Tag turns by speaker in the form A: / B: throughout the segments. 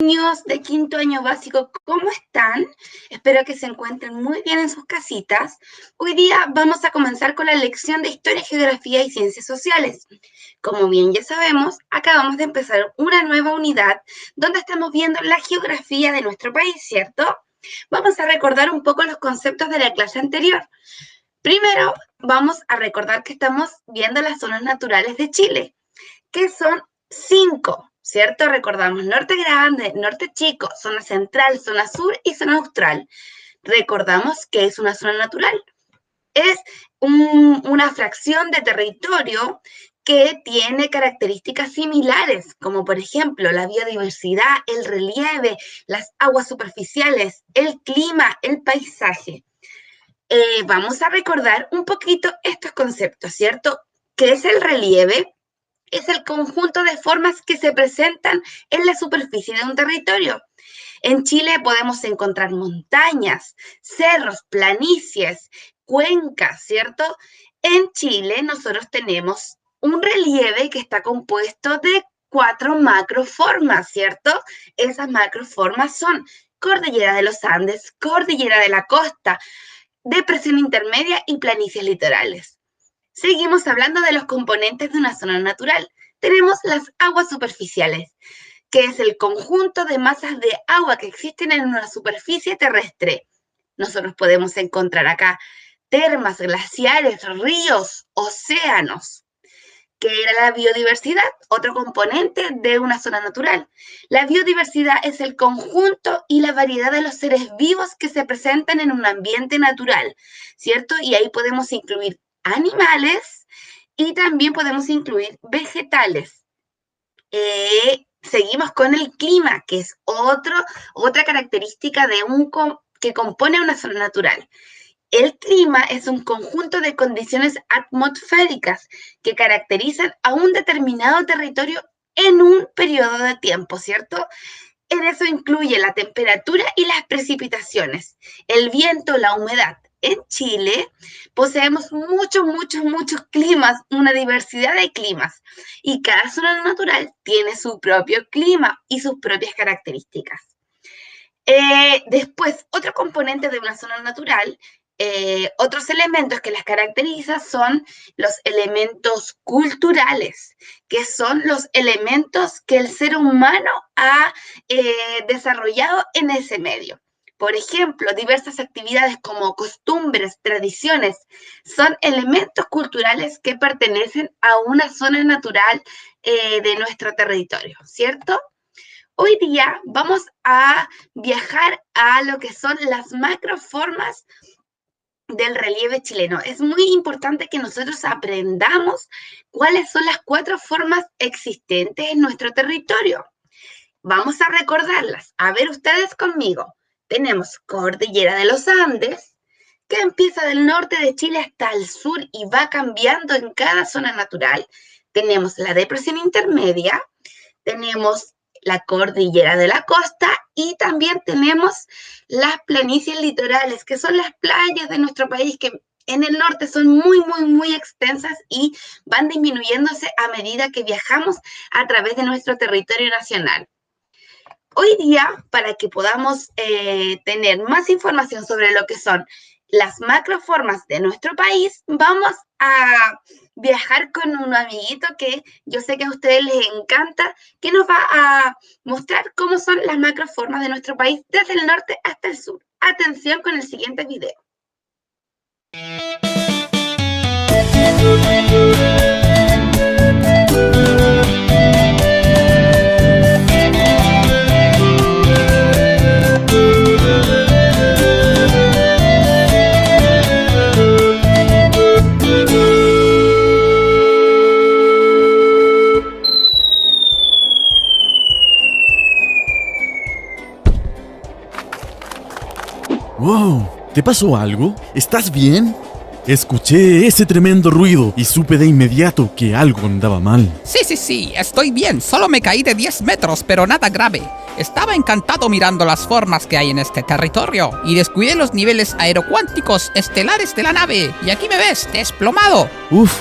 A: Niños de quinto año básico, ¿cómo están? Espero que se encuentren muy bien en sus casitas. Hoy día vamos a comenzar con la lección de Historia, Geografía y Ciencias Sociales. Como bien ya sabemos, acabamos de empezar una nueva unidad donde estamos viendo la geografía de nuestro país, ¿cierto? Vamos a recordar un poco los conceptos de la clase anterior. Primero, vamos a recordar que estamos viendo las zonas naturales de Chile, que son 5, ¿cierto? Recordamos norte grande, norte chico, zona central, zona sur y zona austral. Recordamos que es una zona natural. Es una fracción de territorio que tiene características similares, como por ejemplo la biodiversidad, el relieve, las aguas superficiales, el clima, el paisaje. Vamos a recordar un poquito estos conceptos, ¿cierto? ¿Qué es el relieve? Es el conjunto de formas que se presentan en la superficie de un territorio. En Chile podemos encontrar montañas, cerros, planicies, cuencas, ¿cierto? En Chile nosotros tenemos un relieve que está compuesto de 4 macroformas, ¿cierto? Esas macroformas son Cordillera de los Andes, Cordillera de la Costa, Depresión Intermedia y planicies litorales. Seguimos hablando de los componentes de una zona natural. Tenemos las aguas superficiales, que es el conjunto de masas de agua que existen en una superficie terrestre. Nosotros podemos encontrar acá termas, glaciares, ríos, océanos. ¿Qué era la biodiversidad? Otro componente de una zona natural. La biodiversidad es el conjunto y la variedad de los seres vivos que se presentan en un ambiente natural, ¿cierto? Y ahí podemos incluir animales y también podemos incluir vegetales. Seguimos con el clima, que es otra característica que compone una zona natural. El clima es un conjunto de condiciones atmosféricas que caracterizan a un determinado territorio en un periodo de tiempo, ¿cierto? En eso incluye la temperatura y las precipitaciones, el viento, la humedad. En Chile poseemos muchos climas, una diversidad de climas, y cada zona natural tiene su propio clima y sus propias características. Después, otro componente de una zona natural, otros elementos que las caracterizan son los elementos culturales, que son los elementos que el ser humano ha desarrollado en ese medio. Por ejemplo, diversas actividades como costumbres, tradiciones, son elementos culturales que pertenecen a una zona natural de nuestro territorio, ¿cierto? Hoy día vamos a viajar a lo que son las macroformas del relieve chileno. Es muy importante que nosotros aprendamos cuáles son las 4 formas existentes en nuestro territorio. Vamos a recordarlas. A ver ustedes conmigo. Tenemos Cordillera de los Andes, que empieza del norte de Chile hasta el sur y va cambiando en cada zona natural. Tenemos la Depresión Intermedia, tenemos la Cordillera de la Costa y también tenemos las planicies litorales, que son las playas de nuestro país que en el norte son muy extensas y van disminuyéndose a medida que viajamos a través de nuestro territorio nacional. Hoy día, para que podamos tener más información sobre lo que son las macroformas de nuestro país, vamos a viajar con un amiguito que yo sé que a ustedes les encanta, que nos va a mostrar cómo son las macroformas de nuestro país desde el norte hasta el sur. Atención con el siguiente video.
B: ¡Wow! ¿Te pasó algo? ¿Estás bien? Escuché ese tremendo ruido y supe de inmediato que algo andaba mal.
C: Sí, estoy bien. Solo me caí de 10 metros, pero nada grave. Estaba encantado mirando las formas que hay en este territorio y descuidé los niveles aerocuánticos estelares de la nave. Y aquí me ves, desplomado.
B: Uf,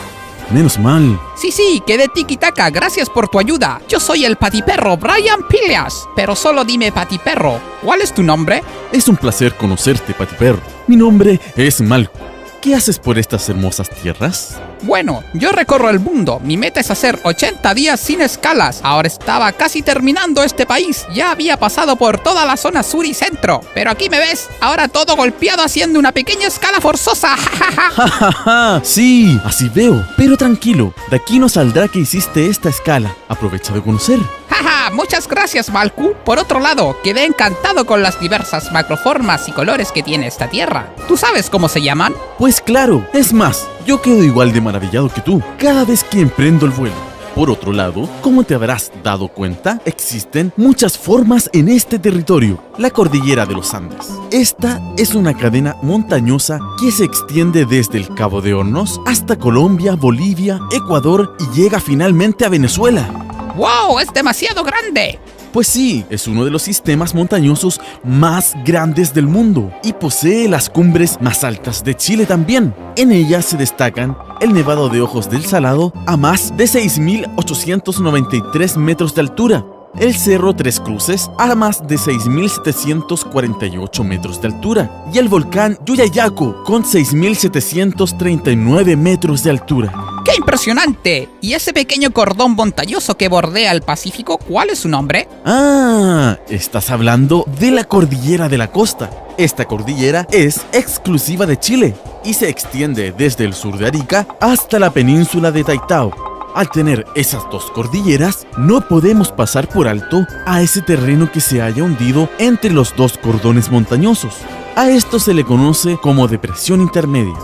B: menos mal.
C: Sí, quedé tiki-taka, gracias por tu ayuda. Yo soy el patiperro Brian Pilias. Pero solo dime, patiperro, ¿cuál es tu nombre?
B: Es un placer conocerte, Patiperro. Mi nombre es Malco. ¿Qué haces por estas hermosas tierras?
C: Bueno, yo recorro el mundo. Mi meta es hacer 80 días sin escalas. Ahora estaba casi terminando este país. Ya había pasado por toda la zona sur y centro. Pero aquí me ves, ahora todo golpeado haciendo una pequeña escala forzosa.
B: ¡Ja! Sí, así veo. Pero tranquilo, de aquí no saldrá que hiciste esta escala. Aprovecha de conocer.
C: Jaja, muchas gracias, Malku. Por otro lado, quedé encantado con las diversas macroformas y colores que tiene esta tierra. ¿Tú sabes cómo se llaman?
B: Pues claro, es más, yo quedo igual de maravillado que tú cada vez que emprendo el vuelo. Por otro lado, como te habrás dado cuenta, existen muchas formas en este territorio. La cordillera de los Andes. Esta es una cadena montañosa que se extiende desde el Cabo de Hornos hasta Colombia, Bolivia, Ecuador y llega finalmente a Venezuela.
C: ¡Wow! ¡Es demasiado grande!
B: Pues sí, es uno de los sistemas montañosos más grandes del mundo y posee las cumbres más altas de Chile también. En ellas se destacan el Nevado de Ojos del Salado a más de 6.893 metros de altura, el Cerro Tres Cruces a más de 6.748 metros de altura y el volcán Yuyayaco con 6.739 metros de altura.
C: ¡Qué impresionante! ¿Y ese pequeño cordón montañoso que bordea el Pacífico, cuál es su nombre?
B: Ah, estás hablando de la Cordillera de la Costa. Esta cordillera es exclusiva de Chile y se extiende desde el sur de Arica hasta la península de Taitao. Al tener esas dos cordilleras, no podemos pasar por alto a ese terreno que se haya hundido entre los dos cordones montañosos. A esto se le conoce como depresión intermedia.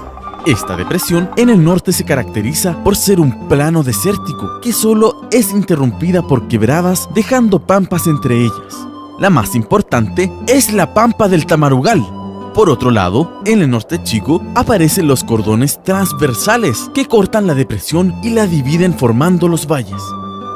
B: Esta depresión en el norte se caracteriza por ser un plano desértico que solo es interrumpida por quebradas, dejando pampas entre ellas. La más importante es la pampa del Tamarugal. Por otro lado, en el norte chico aparecen los cordones transversales que cortan la depresión y la dividen formando los valles.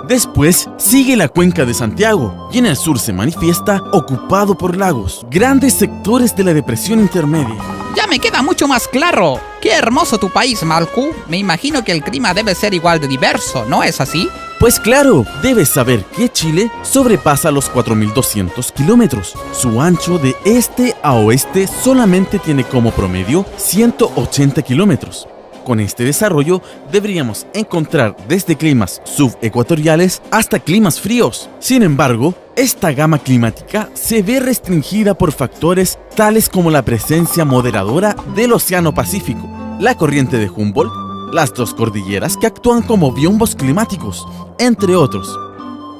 B: Después sigue la cuenca de Santiago y en el sur se manifiesta ocupado por lagos, grandes sectores de la depresión intermedia.
C: Ya me queda mucho más claro. ¡Qué hermoso tu país, Malku! Me imagino que el clima debe ser igual de diverso, ¿no es así?
B: Pues claro, debes saber que Chile sobrepasa los 4.200 kilómetros. Su ancho de este a oeste solamente tiene como promedio 180 kilómetros. Con este desarrollo deberíamos encontrar desde climas subecuatoriales hasta climas fríos. Sin embargo, esta gama climática se ve restringida por factores tales como la presencia moderadora del Océano Pacífico, la corriente de Humboldt, las dos cordilleras que actúan como biombos climáticos, entre otros.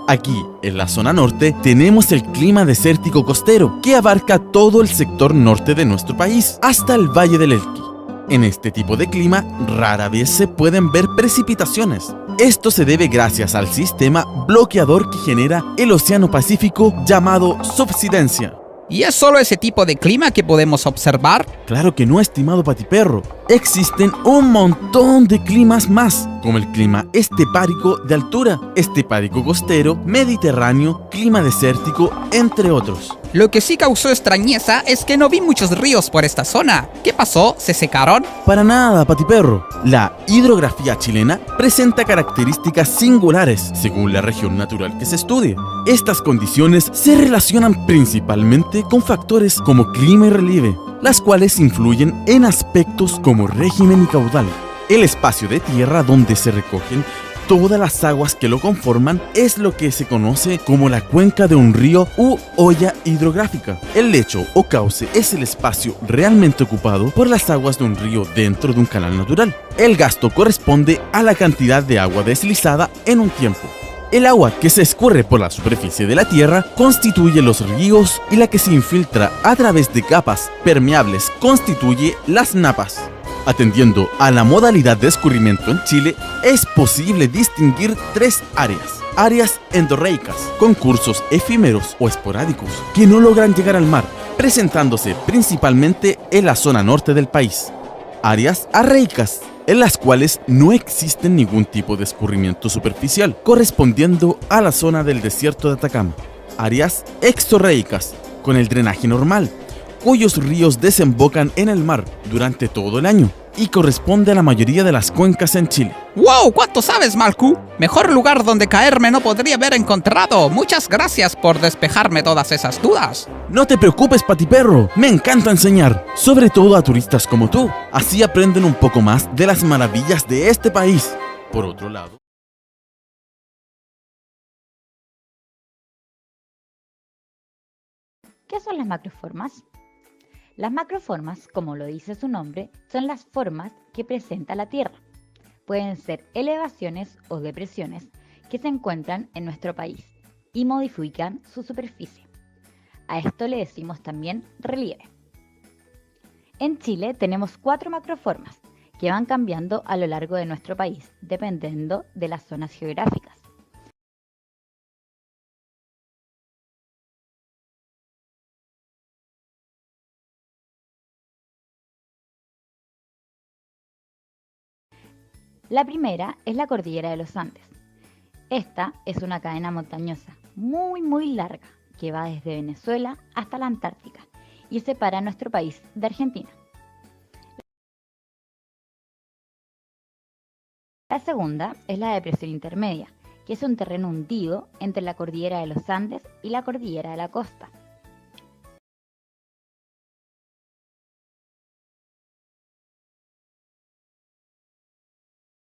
B: Aquí, en la zona norte, tenemos el clima desértico costero, que abarca todo el sector norte de nuestro país, hasta el Valle del Elqui. En este tipo de clima, rara vez se pueden ver precipitaciones. Esto se debe gracias al sistema bloqueador que genera el Océano Pacífico llamado subsidencia.
C: ¿Y es solo ese tipo de clima que podemos observar?
B: Claro que no, estimado Patiperro. Existen un montón de climas más, como el clima estepárico de altura, estepárico costero, mediterráneo, clima desértico, entre otros.
C: Lo que sí causó extrañeza es que no vi muchos ríos por esta zona. ¿Qué pasó? ¿Se secaron?
B: Para nada, Patiperro. La hidrografía chilena presenta características singulares según la región natural que se estudie. Estas condiciones se relacionan principalmente con factores como clima y relieve, las cuales influyen en aspectos como régimen y caudal. El espacio de tierra donde se recogen todas las aguas que lo conforman es lo que se conoce como la cuenca de un río u olla hidrográfica. El lecho o cauce es el espacio realmente ocupado por las aguas de un río dentro de un canal natural. El gasto corresponde a la cantidad de agua deslizada en un tiempo. El agua que se escurre por la superficie de la tierra constituye los ríos y la que se infiltra a través de capas permeables constituye las napas. Atendiendo a la modalidad de escurrimiento en Chile, es posible distinguir tres áreas. Áreas endorreicas, con cursos efímeros o esporádicos, que no logran llegar al mar, presentándose principalmente en la zona norte del país. Áreas arreicas, en las cuales no existe ningún tipo de escurrimiento superficial, correspondiendo a la zona del desierto de Atacama. Áreas exorreicas, con el drenaje normal, cuyos ríos desembocan en el mar durante todo el año y corresponde a la mayoría de las cuencas en Chile.
C: ¡Wow! ¿Cuánto sabes, Malcu? Mejor lugar donde caerme no podría haber encontrado. Muchas gracias por despejarme todas esas dudas.
B: No te preocupes, Patiperro. Me encanta enseñar, sobre todo a turistas como tú. Así aprenden un poco más de las maravillas de este país. Por otro lado...
D: ¿Qué son las macroformas? Las macroformas, como lo dice su nombre, son las formas que presenta la Tierra. Pueden ser elevaciones o depresiones que se encuentran en nuestro país y modifican su superficie. A esto le decimos también relieve. En Chile tenemos 4 macroformas que van cambiando a lo largo de nuestro país, dependiendo de las zonas geográficas. La primera es la cordillera de los Andes. Esta es una cadena montañosa muy larga que va desde Venezuela hasta la Antártica y separa nuestro país de Argentina. La segunda es la depresión intermedia, que es un terreno hundido entre la cordillera de los Andes y la cordillera de la costa.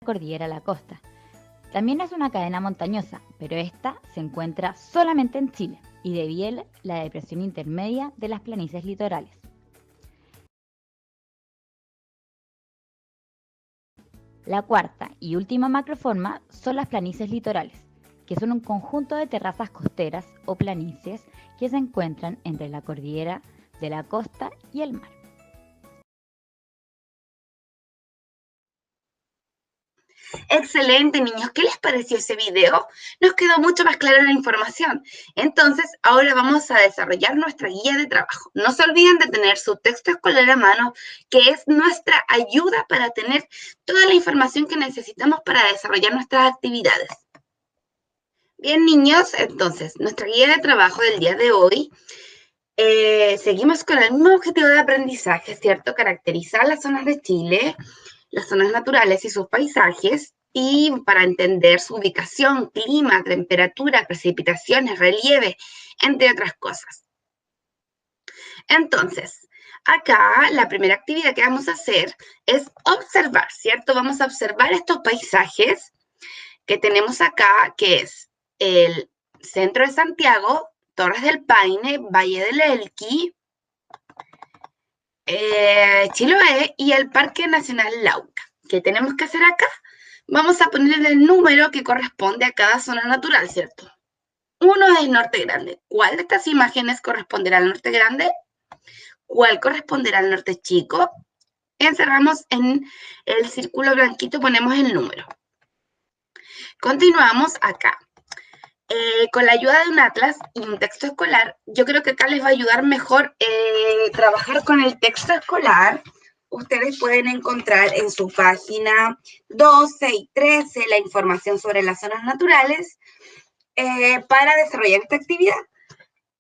D: Cordillera de la costa. También es una cadena montañosa, pero esta se encuentra solamente en Chile y deviene la depresión intermedia de las planicies litorales. La cuarta y última macroforma son las planicies litorales, que son un conjunto de terrazas costeras o planicies que se encuentran entre la cordillera de la costa y el mar.
A: Excelente, niños. ¿Qué les pareció ese video? Nos quedó mucho más clara la información. Entonces, ahora vamos a desarrollar nuestra guía de trabajo. No se olviden de tener su texto escolar a mano, que es nuestra ayuda para tener toda la información que necesitamos para desarrollar nuestras actividades. Bien, niños, entonces, nuestra guía de trabajo del día de hoy, seguimos con el mismo objetivo de aprendizaje, ¿cierto? Caracterizar las zonas de Chile, las zonas naturales y sus paisajes, y para entender su ubicación, clima, temperatura, precipitaciones, relieve, entre otras cosas. Entonces, acá la primera actividad que vamos a hacer es observar, ¿cierto? Vamos a observar estos paisajes que tenemos acá, que es el centro de Santiago, Torres del Paine, Valle del Elqui, Chiloé y el Parque Nacional Lauca. ¿Qué tenemos que hacer acá? Vamos a ponerle el número que corresponde a cada zona natural, ¿cierto? 1 es Norte Grande. ¿Cuál de estas imágenes corresponderá al Norte Grande? ¿Cuál corresponderá al Norte Chico? Encerramos en el círculo blanquito, ponemos el número. Continuamos acá. Con la ayuda de un atlas y un texto escolar, yo creo que acá les va a ayudar mejor trabajar con el texto escolar. Ustedes pueden encontrar en su página 12 y 13 la información sobre las zonas naturales para desarrollar esta actividad.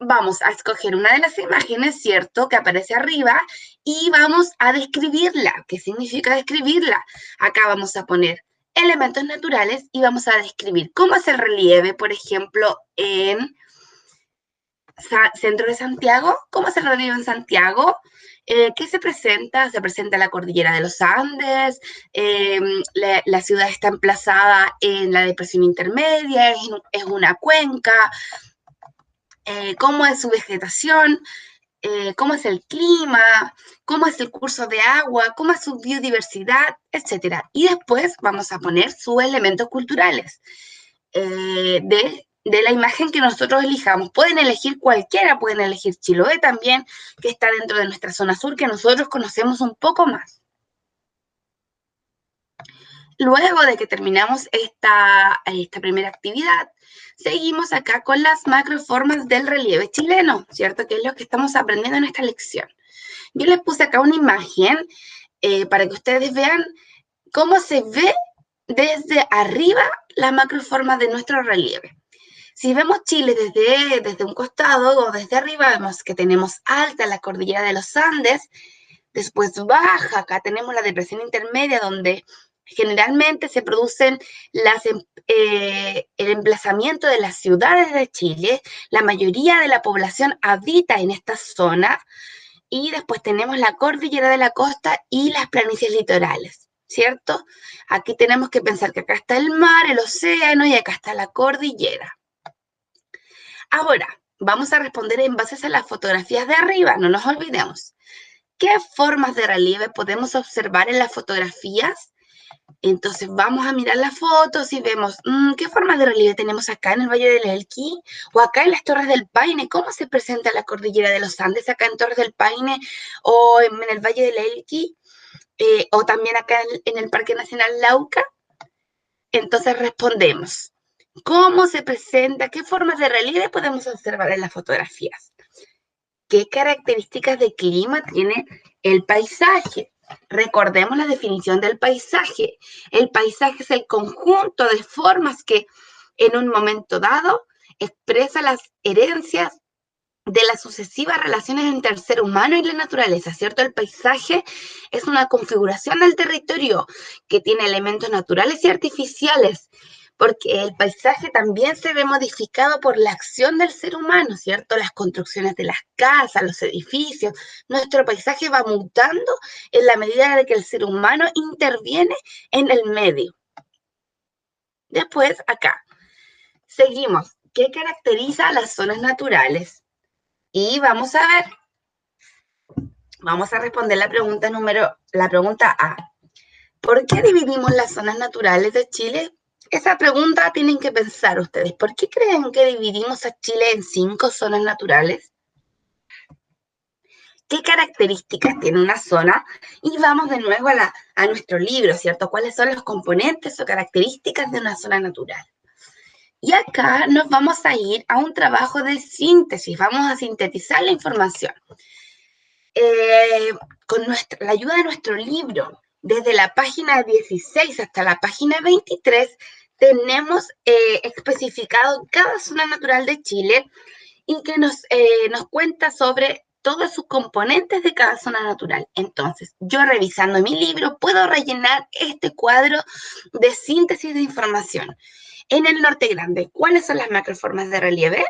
A: Vamos a escoger una de las imágenes, ¿cierto?, que aparece arriba y vamos a describirla. ¿Qué significa describirla? Acá vamos a poner elementos naturales y vamos a describir cómo es el relieve, por ejemplo, en centro de Santiago, cómo es el relieve en Santiago, ¿qué se presenta? Se presenta la cordillera de los Andes, la ciudad está emplazada en la depresión intermedia, es una cuenca, cómo es su vegetación, cómo es el clima, cómo es el curso de agua, cómo es su biodiversidad, etc. Y después vamos a poner sus elementos culturales de la imagen que nosotros elijamos. Pueden elegir cualquiera, pueden elegir Chiloé también, que está dentro de nuestra zona sur, que nosotros conocemos un poco más. Luego de que terminamos esta primera actividad, seguimos acá con las macroformas del relieve chileno, ¿cierto? Que es lo que estamos aprendiendo en esta lección. Yo les puse acá una imagen para que ustedes vean cómo se ve desde arriba la macroforma de nuestro relieve. Si vemos Chile desde un costado o desde arriba, vemos que tenemos alta la cordillera de los Andes, después baja, acá tenemos la depresión intermedia donde Generalmente se producen el emplazamiento de las ciudades de Chile. La mayoría de la población habita en esta zona. Y después tenemos la cordillera de la costa y las planicies litorales, ¿cierto? Aquí tenemos que pensar que acá está el mar, el océano y acá está la cordillera. Ahora, vamos a responder en base a las fotografías de arriba, no nos olvidemos. ¿Qué formas de relieve podemos observar en las fotografías? Entonces vamos a mirar las fotos y vemos qué formas de relieve tenemos acá en el Valle del Elqui o acá en las Torres del Paine. ¿Cómo se presenta la cordillera de los Andes acá en Torres del Paine o en el Valle del Elqui o también acá en el Parque Nacional Lauca? Entonces respondemos, ¿cómo se presenta? ¿Qué formas de relieve podemos observar en las fotografías? ¿Qué características de clima tiene el paisaje? Recordemos la definición del paisaje. El paisaje es el conjunto de formas que en un momento dado expresa las herencias de las sucesivas relaciones entre el ser humano y la naturaleza, ¿cierto? El paisaje es una configuración del territorio que tiene elementos naturales y artificiales, porque el paisaje también se ve modificado por la acción del ser humano, ¿cierto? Las construcciones de las casas, los edificios. Nuestro paisaje va mutando en la medida en que el ser humano interviene en el medio. Después, acá, seguimos. ¿Qué caracteriza a las zonas naturales? Y vamos a ver. Vamos a responder la pregunta A. ¿Por qué dividimos las zonas naturales de Chile? Esa pregunta tienen que pensar ustedes. ¿Por qué creen que dividimos a Chile en 5 zonas naturales? ¿Qué características tiene una zona? Y vamos de nuevo a nuestro libro, ¿cierto? ¿Cuáles son los componentes o características de una zona natural? Y acá nos vamos a ir a un trabajo de síntesis. Vamos a sintetizar la información. Con la ayuda de nuestro libro, desde la página 16 hasta la página 23, tenemos especificado cada zona natural de Chile y que nos cuenta sobre todos sus componentes de cada zona natural. Entonces, yo revisando mi libro puedo rellenar este cuadro de síntesis de información. En el Norte Grande, ¿cuáles son las macroformas de relieve?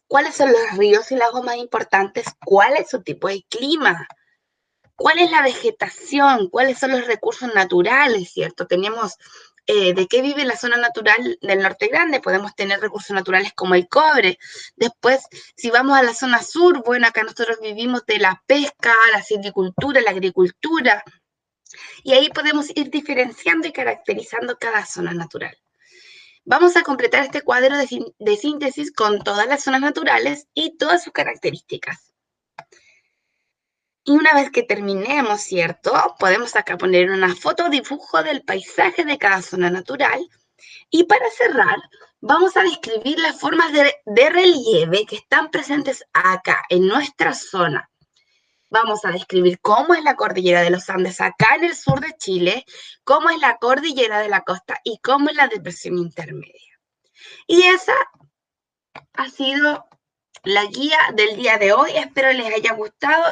A: ¿Cuáles son los ríos y lagos más importantes? ¿Cuál es su tipo de clima? ¿Cuál es la vegetación? ¿Cuáles son los recursos naturales, cierto? Tenemos de qué vive la zona natural del Norte Grande. Podemos tener recursos naturales como el cobre. Después, si vamos a la zona sur, bueno, acá nosotros vivimos de la pesca, la silvicultura, la agricultura. Y ahí podemos ir diferenciando y caracterizando cada zona natural. Vamos a completar este cuadro de síntesis con todas las zonas naturales y todas sus características. Y una vez que terminemos, ¿cierto? Podemos acá poner una foto o dibujo del paisaje de cada zona natural. Y para cerrar, vamos a describir las formas de relieve que están presentes acá, en nuestra zona. Vamos a describir cómo es la cordillera de los Andes acá en el sur de Chile, cómo es la cordillera de la costa y cómo es la depresión intermedia. Y esa ha sido la guía del día de hoy. Espero les haya gustado